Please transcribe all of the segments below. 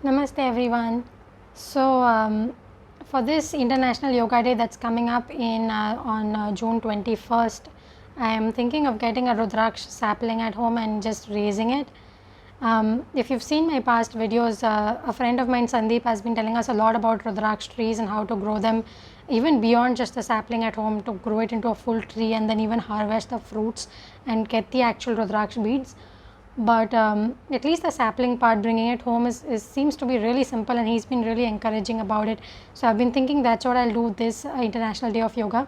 Namaste everyone. For this International Yoga Day that's coming up in on June 21st, I am thinking of getting a Rudraksha sapling at home and just raising it. If you've seen my past videos, a friend of mine, Sandeep, has been telling us a lot about Rudraksha trees and how to grow them even beyond just the sapling at home, to grow it into a full tree and then even harvest the fruits and get the actual Rudraksha beads. But at least the sapling part, bringing it home, is seems to be really simple, and he's been really encouraging about it. So I've been thinking that's what I'll do this International Day of Yoga.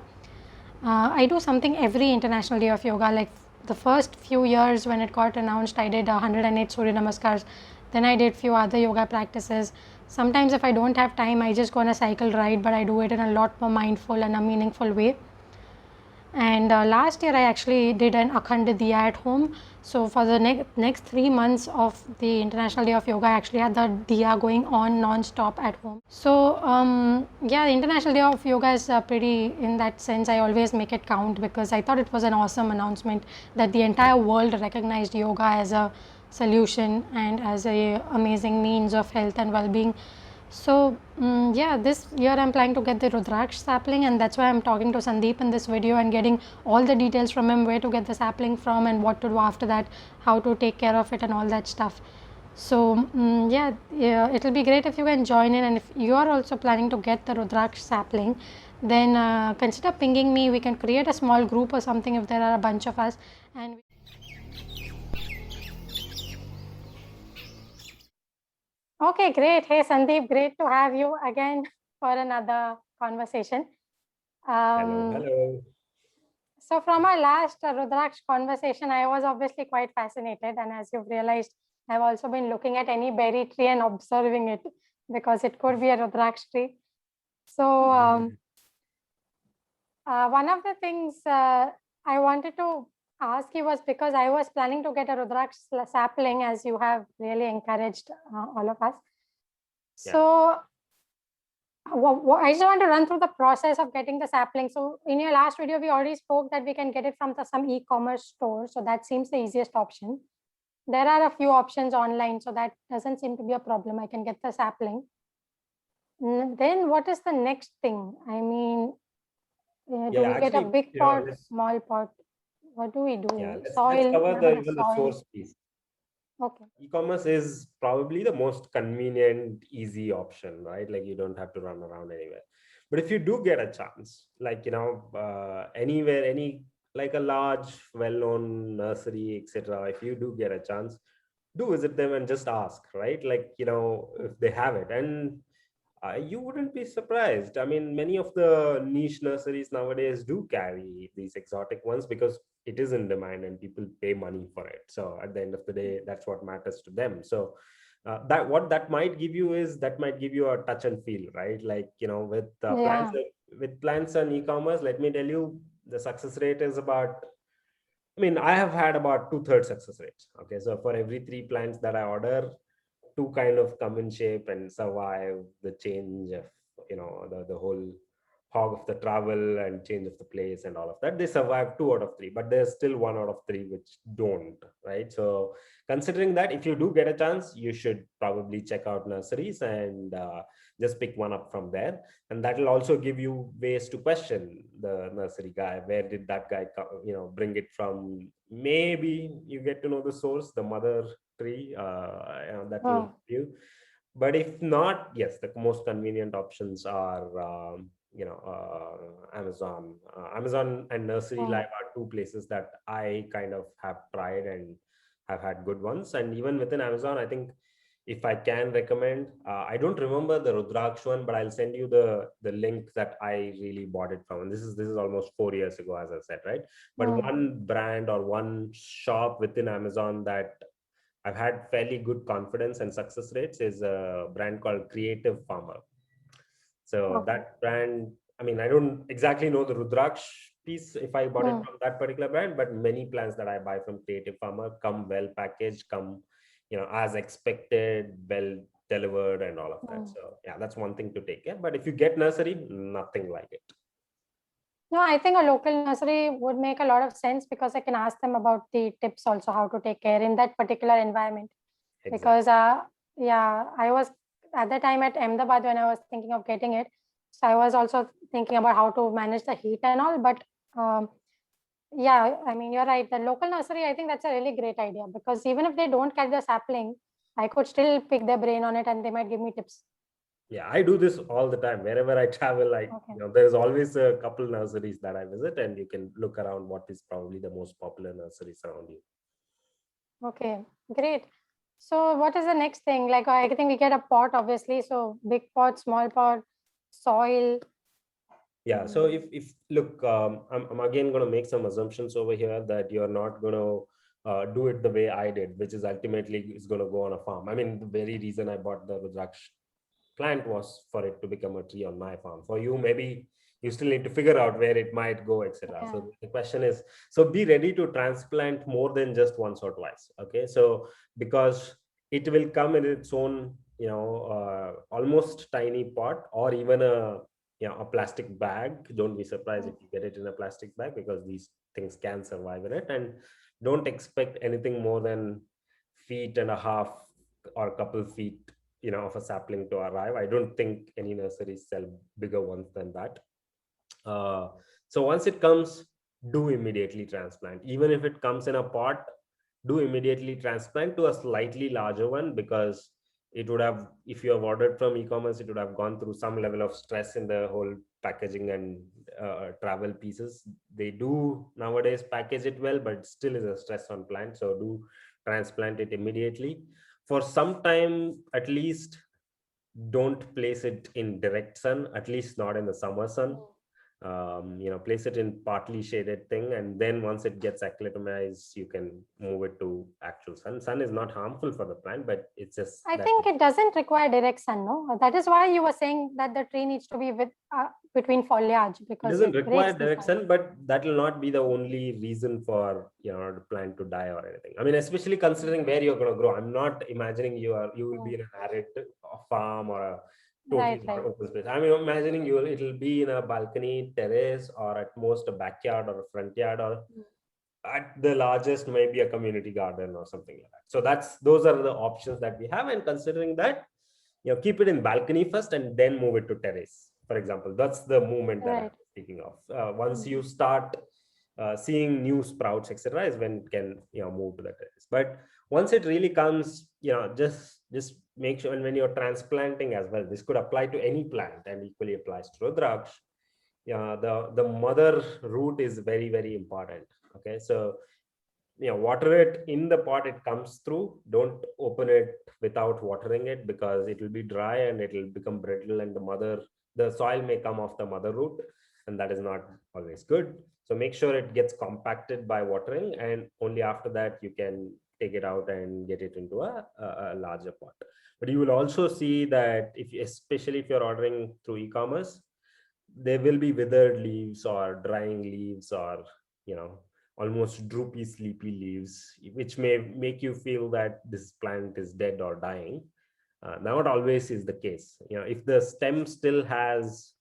I do something every International Day of Yoga. Like the first few years when it got announced, I did 108 Surya Namaskars. Then I did few other yoga practices. Sometimes if I don't have time, I just go on a cycle ride, but I do it in a lot more mindful and a meaningful way. And last year I actually did an Akhand Diya at home. So for the next 3 months of the International Day of Yoga, I actually had the Diya going on non-stop at home. So yeah, the International Day of Yoga is pretty, in that sense, I always make it count, because I thought it was an awesome announcement that the entire world recognized yoga as a solution and as a amazing means of health and well-being. So yeah, this year I'm planning to get the Rudraksha sapling, and that's why I'm talking to Sandeep in this video and getting all the details from him, where to get the sapling from and what to do after that, how to take care of it and all that stuff. So yeah, it'll be great if you can join in, and if you are also planning to get the Rudraksha sapling, then consider pinging me. We can create a small group or something if there are a bunch of us. And okay, great. Hey Sandeep, great to have you again for another conversation. Hello, Um, hello. so from our last Rudraksh conversation, I was obviously quite fascinated, and as you've realized, I've also been looking at any berry tree and observing it, because it could be a Rudraksh tree. So one of the things I wanted to ask you was, because I was planning to get a Rudraksh sapling, as you have really encouraged all of us. Yeah, So I just want to run through the process of getting the sapling. So in your last video, we already spoke that we can get it from some e-commerce store. So that seems the easiest option. There are a few options online, so that doesn't seem to be a problem. I can get the sapling. Then what is the next thing? I mean, do yeah. we get a Actually, big pot, let's small pot? What do we yeah, do? let's Soil? cover What the about the even the soil? source piece. Okay. E-commerce is probably the most convenient, easy option, right? Like you don't have to run around anywhere. But if you do get a chance, like anywhere, any like a large, well-known nursery, etc. If you do get a chance, do visit them and just ask, right? Like if they have it, and you wouldn't be surprised. I mean, many of the niche nurseries nowadays do carry these exotic ones because it is in demand and people pay money for it. So at the end of the day, that's what matters to them. So that what that might give you is that might give you a touch and feel, right? Like with plants, Yeah. with plants and e-commerce. Let me tell you, the success rate is about. I mean, I have had about two-thirds success rates. Okay, so for every three plants that I order, two kind of come in shape and survive the change of the whole hog of the travel and change of the place and all of that. They survive two out of three, but there's still one out of three which don't, right? So considering that, if you do get a chance, you should probably check out nurseries and just pick one up from there, and that will also give you ways to question the nursery guy. Where did that guy bring it from? Maybe you get to know the source, the mother tree, that will Oh, help you. But if not, yes, the most convenient options are Amazon. Amazon and Nursery oh. Live are two places that I kind of have tried and have had good ones. And even within Amazon, I think if I can recommend, I don't remember the Rudraksh one, but I'll send you the link that I really bought it from. And this is almost 4 years ago, as I said, right? But Oh. one brand or one shop within Amazon that I've had fairly good confidence and success rates is a brand called Creative Farmer. So Okay. that brand, I mean, I don't exactly know the Rudraksh piece if I bought it Hmm. from that particular brand, but many plants that I buy from Creative Farmer come well packaged, come, as expected, well delivered and all of that. Hmm. So yeah, that's one thing to take care. But if you get nursery, nothing like it. No, I think a local nursery would make a lot of sense, because I can ask them about the tips also, how to take care in that particular environment. Exactly. Because yeah, I was at the time at Ahmedabad when I was thinking of getting it, so I was also thinking about how to manage the heat and all. But um, yeah, I mean, you're right. The local nursery, I think that's a really great idea, because even if they don't catch the sapling, I could still pick their brain on it and they might give me tips. Yeah, I do this all the time. Wherever I travel, Okay. there's always a couple nurseries that I visit, and you can look around what is probably the most popular nurseries around you. Okay, great. So what is the next thing? Like, I think we get a pot, obviously. So big pot, small pot, soil. Yeah. So if look, I'm again going to make some assumptions over here that you're not going to do it the way I did, which is ultimately is going to go on a farm. I mean, the very reason I bought the Rudraksh plant was for it to become a tree on my farm. For you, maybe you still need to figure out where it might go, etc. Yeah. So the question is, so be ready to transplant more than just once or twice. Okay, so because it will come in its own, almost tiny pot, or even a plastic bag. Don't be surprised Mm. if you get it in a plastic bag, because these things can survive in it. And don't expect anything more than feet and a half or a couple feet of a sapling to arrive. I don't think any nurseries sell bigger ones than that. uh, so once it comes, do immediately transplant. Even if it comes in a pot, do immediately transplant to a slightly larger one, because it would have, if you have ordered from e-commerce, it would have gone through some level of stress in the whole packaging and travel pieces. They do nowadays package it well, but still is a stress on plant. So do transplant it immediately. For some time at least, don't place it in direct sun, at least not in the summer sun. Place it in partly shaded thing, and then once it gets acclimatized, you can move it to actual sun. Sun is not harmful for the plant, but it's just I that think it doesn't require direct sun, no? That is why you were saying that the tree needs to be with between foliage, it because doesn't it require breaks the direct sun. sun, but that will not be the only reason for the plant to die or anything. I mean, especially considering where you're going to grow. I'm not imagining you will be Mm. in an arid farm or a totally Right, not right. open space. I mean, imagining it'll be in a balcony, terrace, or at most a backyard or a front yard, or at the largest maybe a community garden or something like that. So those are the options that we have. And considering that, keep it in balcony first and then move it to terrace, for example. That's the movement that I'm Right. speaking of. Once Mm. you start seeing new sprouts, etc., is when it can move to the terrace. But once it really comes, just make sure. And when you're transplanting as well, this could apply to any plant and equally applies to Rudraksh. Yeah, the mother root is very, very important. Okay, so water it in the pot it comes through. Don't open it without watering it, because it will be dry and it will become brittle, and the soil may come off the mother root, and that is not always good. So make sure it gets compacted by watering, and only after that you can take it out and get it into a larger pot. But you will also see that, especially if you're ordering through e-commerce, there will be withered leaves or drying leaves, or you know almost droopy sleepy leaves, which may make you feel that this plant is dead or dying. Not always is the case. If the stem still has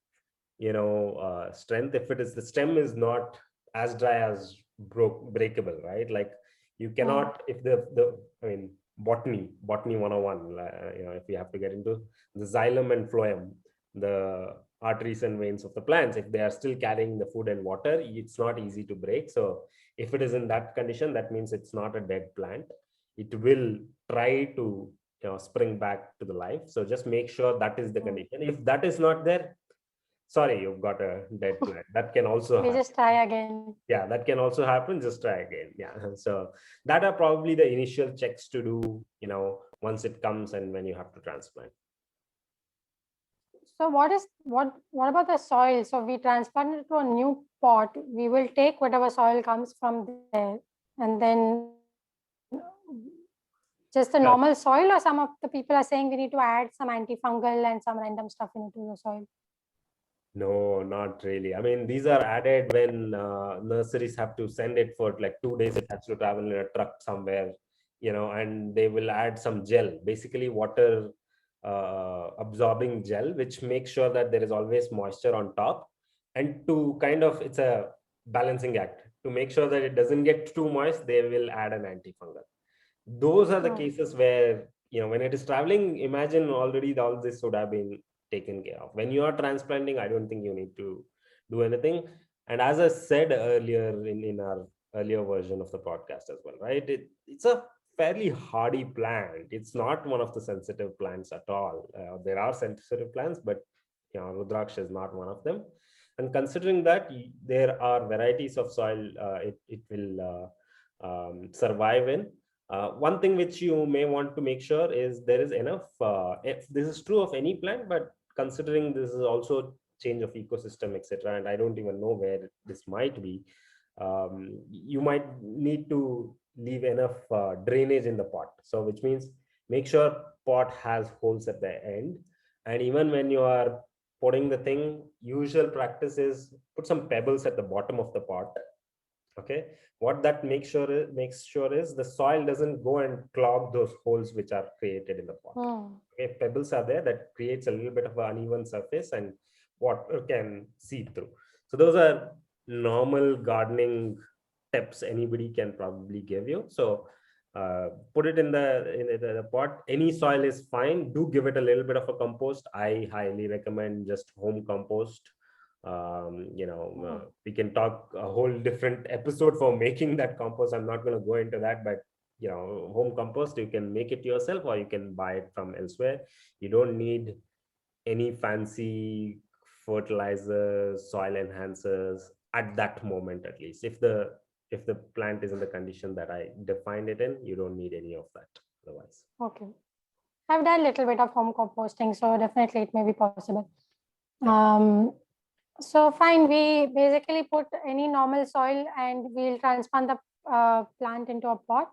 strength, if it is the stem is not as dry as breakable, right? Like, you Mm. cannot, if the I mean, botany 101, if you have to get into the xylem and phloem, the arteries and veins of the plants, if they are still carrying the food and water, it's not easy to break. So if it is in that condition, that means it's not a dead plant. It will try to spring back to the life. So just make sure that is the Mm. condition. If that is not there, sorry, you've got a dead plant. That can also We happen. just try again. Yeah, that can also happen. Just try again. Yeah. So that are probably the initial checks to do, once it comes and when you have to transplant. So what about the soil? So we transplant it to a new pot. We will take whatever soil comes from there, and then just the normal soil, or some of the people are saying we need to add some anti-fungal and some random stuff into the soil. No, not really. I mean, these are added when nurseries have to send it for like 2 days. It has to travel in a truck somewhere, and they will add some gel, basically water absorbing gel, which makes sure that there is always moisture on top. And to kind of, it's a balancing act. To make sure that it doesn't get too moist, they will add an antifungal. Those are the Mm. cases where when it is traveling, imagine already all this would have been taken care of. When you are transplanting, I don't think you need to do anything. And as I said earlier in our earlier version of the podcast as well, right? It's a fairly hardy plant. It's not one of the sensitive plants at all. There are sensitive plants, but Rudraksha is not one of them. And considering that there are varieties of soil it will survive in, one thing which you may want to make sure is there is enough. If this is true of any plant, but considering this is also change of ecosystem, etc., and I don't even know where this might be, you might need to leave enough drainage in the pot. So, which means make sure pot has holes at the end, and even when you are potting the thing, usual practice is put some pebbles at the bottom of the pot. Okay, what that makes sure is the soil doesn't go and clog those holes which are created in the pot. Hmm. Okay, pebbles are there that creates a little bit of an uneven surface and water can seep through. So those are normal gardening tips anybody can probably give you. So put it in the pot. Any soil is fine. Do give it a little bit of a compost. I highly recommend just home compost. We can talk a whole different episode for making that compost. I'm not going to go into that, but home compost, you can make it yourself or you can buy it from elsewhere. You don't need any fancy fertilizers, soil enhancers at that moment. At least if the plant is in the condition that I defined it in, you don't need any of that otherwise. Okay. I've done a little bit of home composting, so definitely it may be possible. Yeah. So fine, we basically put any normal soil and we'll transplant the plant into a pot,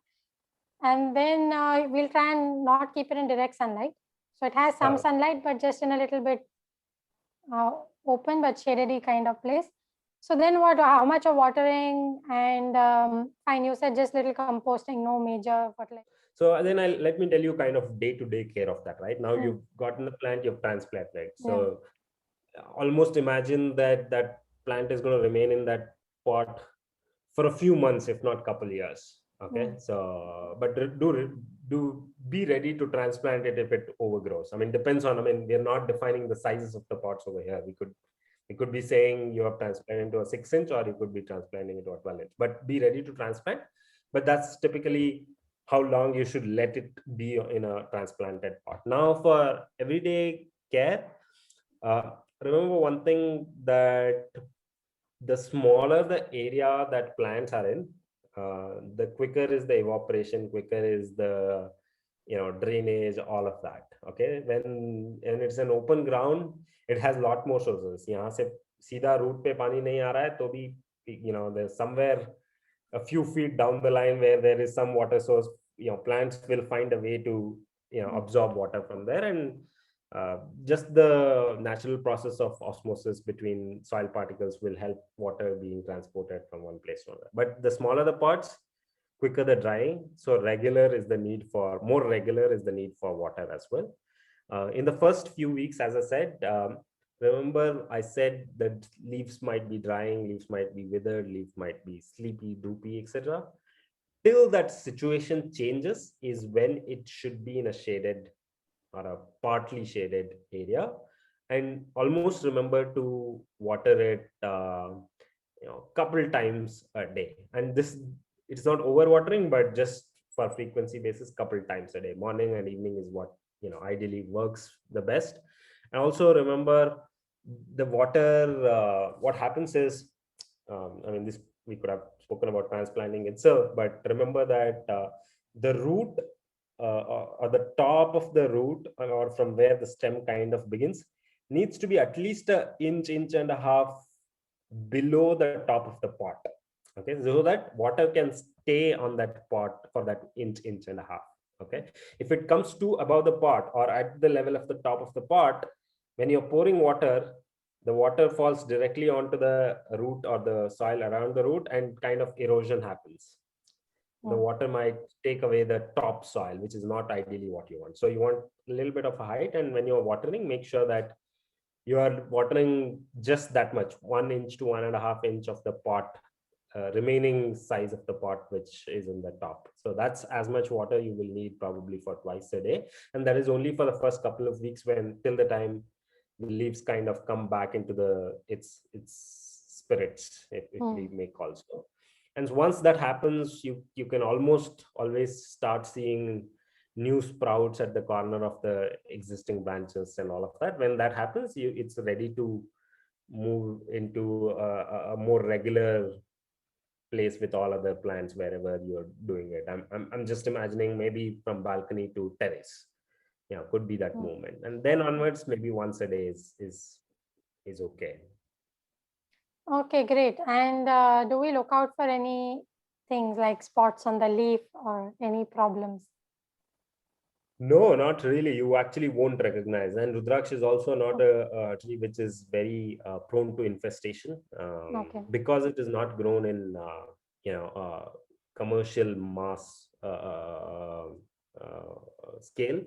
and then we'll try and not keep it in direct sunlight. So it has some sunlight, but just in a little bit open but shadedy kind of place. So then what? How much of watering and fine? You said just little composting, no major fertilizer. So then let me tell you kind of day-to-day care of that. Right now, you've gotten the plant, you've transplanted. So almost imagine that plant is going to remain in that pot for a few months, if not couple years. Okay, so but do be ready to transplant it if it overgrows. I mean, depends on. I mean, we're not defining the sizes of the pots over here. We could be saying you have transplanted into a 6-inch, or you could be transplanting into a 12-inch. But be ready to transplant. But that's typically how long you should let it be in a transplanted pot. Now, for everyday care, remember one thing, that the smaller the area that plants are in, the quicker is the evaporation, quicker is the drainage, all of that. Okay, when it's an open ground, it has a lot more sources. यहाँ से सीधा root पे पानी नहीं आ रहा है तो भी there's somewhere a few feet down the line where there is some water source. Plants will find a way to absorb water from there, and just the natural process of osmosis between soil particles will help water being transported from one place to another. But the smaller the pots, quicker the drying. So more regular is the need for water as well. In the first few weeks, as I said, remember I said that leaves might be drying, leaves might be withered, leaves might be sleepy, droopy, etc. Till that situation changes is when it should be in a shaded or a partly shaded area. And almost remember to water it couple times a day. And this, it's not overwatering, but just for frequency basis, couple times a day. Morning and evening is what ideally works the best. And also remember the water. What happens is, I mean, this we could have spoken about transplanting itself, but remember that the root or the top of the root, or from where the stem kind of begins, needs to be at least an inch and a half below the top of the pot. Okay, so that water can stay on that pot for that inch and a half. Okay, if it comes to above the pot or at the level of the top of the pot, when you're pouring water, the water falls directly onto the root or the soil around the root, and kind of erosion happens. The water might take away the top soil, which is not ideally what you want. So you want a little bit of a height, and when you're watering, make sure that you are watering just that much, 1 inch to 1.5 inch of the pot remaining size of the pot which is in the top. So that's as much water you will need probably for twice a day, and that is only for the first couple of weeks, when till the time the leaves kind of come back into the its spirits, if we may call so. And once that happens, you can almost always start seeing new sprouts at the corner of the existing branches and all of that. When that happens, it's ready to move into a more regular place with all other plants wherever you're doing it. I'm just imagining maybe from balcony to terrace. Yeah, could be that movement, and then onwards maybe once a day is okay. Okay, great. And do we look out for any things like spots on the leaf or any problems? No, not really. You actually won't recognize. And Rudraksh is also not a tree which is very prone to infestation, Okay. because it is not grown in commercial mass scale.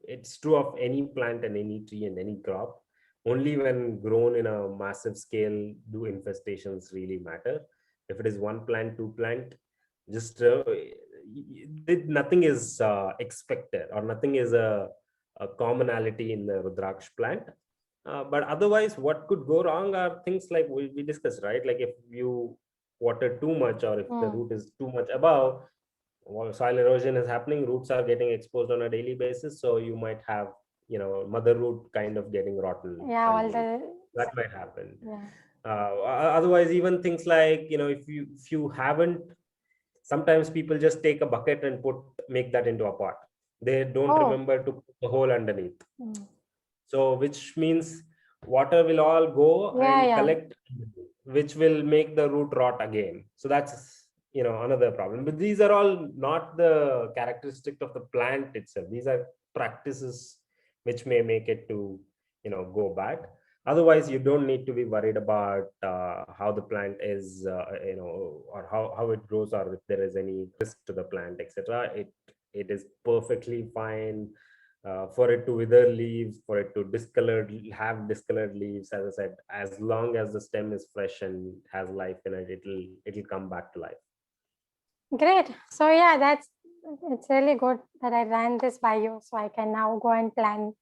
It's true of any plant and any tree and any crop. Only when grown in a massive scale do infestations really matter. If it is one plant, two plant, just nothing is expected, or nothing is a commonality in the Rudraksh plant. But otherwise, what could go wrong are things like we discussed, right? Like if you water too much, or if the root is too much above, well, soil erosion is happening, roots are getting exposed on a daily basis, so you might have, mother root kind of getting rotten Yeah, all underneath. the That might happen. yeah. Otherwise, even things like, if you haven't, sometimes people just take a bucket and make that into a pot. They don't Oh, remember to put the hole underneath. mm. So which means water will all go Yeah, and yeah. collect, which will make the root rot again. So that's, another problem. But these are all not the characteristic of the plant itself. These are practices which may make it to, go bad. Otherwise, you don't need to be worried about how the plant is, or how it grows, or if there is any risk to the plant, etc. It is perfectly fine for it to wither leaves, for it to have discolored leaves. As I said, as long as the stem is fresh and has life in it, it'll come back to life. Great. So yeah, it's really good that I ran this by you, so I can now go and plan.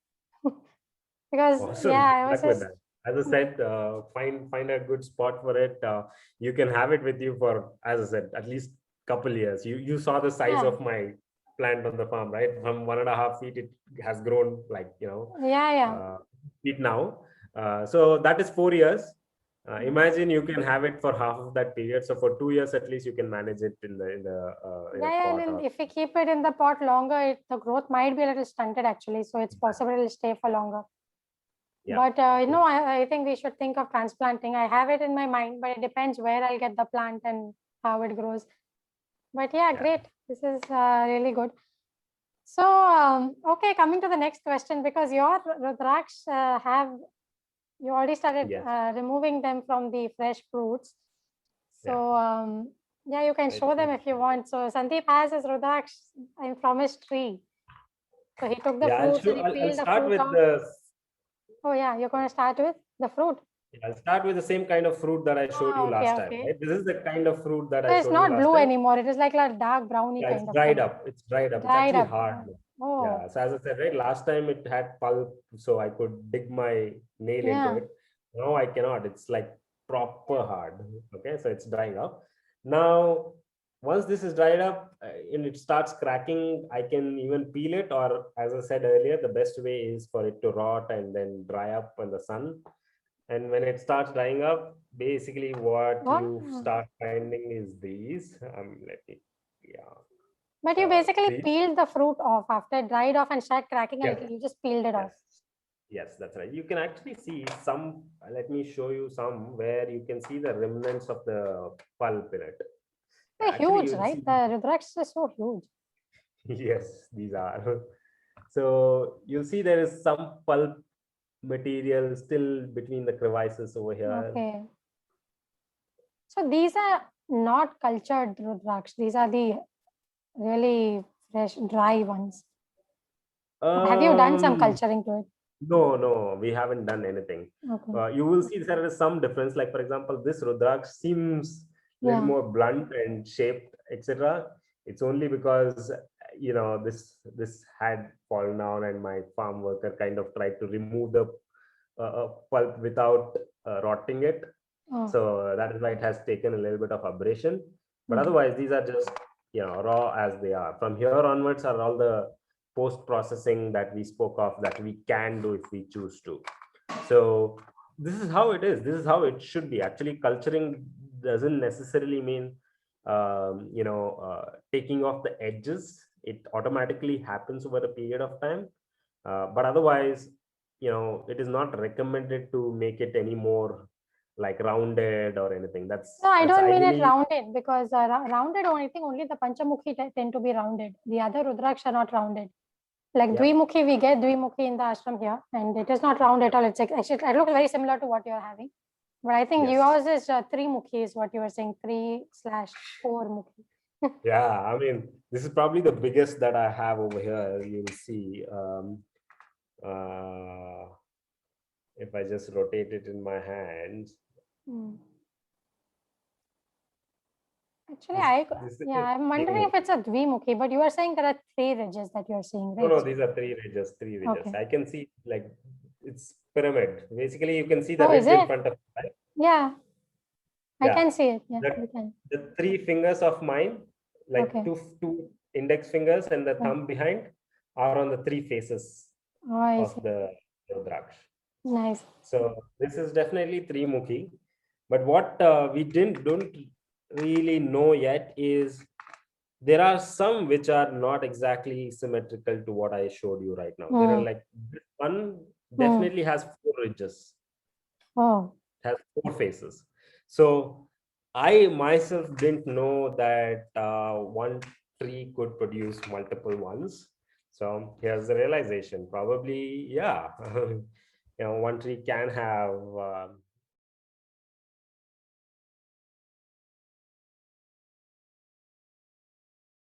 Because Awesome. yeah, Good I was luck with just that. As I said, find a good spot for it. You can have it with you for, as I said, at least couple years. You saw the size yeah, of my plant on the farm, right? From 1.5 feet, it has grown like, yeah, yeah. feet now. So that is 4 years. Mm. Imagine you can have it for half of that period. So for 2 years at least, you can manage it in a Yeah, yeah, pot. and then Or if we keep it in the pot longer, the growth might be a little stunted actually. So it's possible it'll stay for longer. yeah, But I think we should think of transplanting. I have it in my mind, but it depends where I'll get the plant and how it grows. But yeah, yeah, great. This is really good. So, okay, coming to the next question, because your Rudraksh you already started yes. removing them from the fresh fruits. Yeah. So, yeah, you can show them if you want. So, Sandeep has his Rudraksh from his tree. So, he took the Yeah, fruits and he I'll peeled the start fruit with off. the Oh, yeah, you're going to start with the fruit. I'll start with the same kind of fruit that I showed you Okay, last time, okay. right? This is the kind of fruit that I So, it's showed you not last blue time. anymore. It is like a dark brownie Yeah, it's kind of dried color. up. It's dried up. It's Dried actually up. hard. Oh, Yeah. So as I said, right, last time it had pulp, so I could dig my nail into yeah. it. Now I cannot. It's like proper hard. Okay, so it's drying up. Now, once this is dried up and it starts cracking, I can even peel it. Or as I said earlier, the best way is for it to rot and then dry up in the sun. And when it starts drying up, basically what What? you start finding is these. Let me, yeah. But you basically These. peeled the fruit off after it dried off and started cracking a Yes, little. You just peeled it yes, off. yes, that's right. You can actually see some. Let me show you some where you can see the remnants of the pulp in it. They're Actually, huge, you'll right? see. The Rudraksh is so huge. Yes, these are. So you'll see there is some pulp material still between the crevices over here. Okay. So these are not cultured Rudraksh. These are the really fresh, dry ones. Have you done some Um, culturing to it? No, we haven't done anything. Okay. You will see there is some difference. Like for example, this Rudraksh seems a little Yeah. more blunt and shaped, etc. It's only because this had fallen down, and my farm worker kind of tried to remove the pulp without rotting it. Oh. So that is why it has taken a little bit of abrasion. But Mhm. otherwise, these are just raw as they are. From here onwards are all the post processing that we spoke of that we can do if we choose to. So this is how it is. This is how it should be. Actually, culturing doesn't necessarily mean taking off the edges. It automatically happens over a period of time. But otherwise, it is not recommended to make it any more like rounded or anything. No, I That's don't mean it ideally. rounded, because rounded, only thing, only the Panchamukhi tend to be rounded. The other Rudraksh are not rounded. Like Yeah. Dvimukhi, we get Dvimukhi in the ashram here, and it is not round at all. It's like, actually, it looks very similar to what you're having. But I think Yes. yours is Trimukhi, is what you were saying, 3/4 Mukhi. Yeah, I mean, this is probably the biggest that I have over here. You'll see. Uh, if I just rotate it in my hands, Hmm. Actually, this this is I'm wondering if it's Trimukhi. a Dvimukhi, but you are saying there are 3 ridges that you're seeing, No, right? no, these are three ridges. Three ridges. Okay. I can see like it's pyramid. Basically, you can see the Oh, is ridge in it? front of you, right? Yeah, I Yeah, can see it. Yeah, that you can. the three fingers of mine, like Okay. two index fingers and the Yeah. thumb behind, are on the three faces Oh, I of see. the Rudraksh. Nice. So this is definitely Trimukhi. But what we didn't don't really know yet is there are some which are not exactly symmetrical to what I showed you right now. There are Hmm. like this one Hmm. definitely has four ridges, Oh. has four faces. So I myself didn't know that one tree could produce multiple ones. So here's the realization. Probably, yeah, one tree can have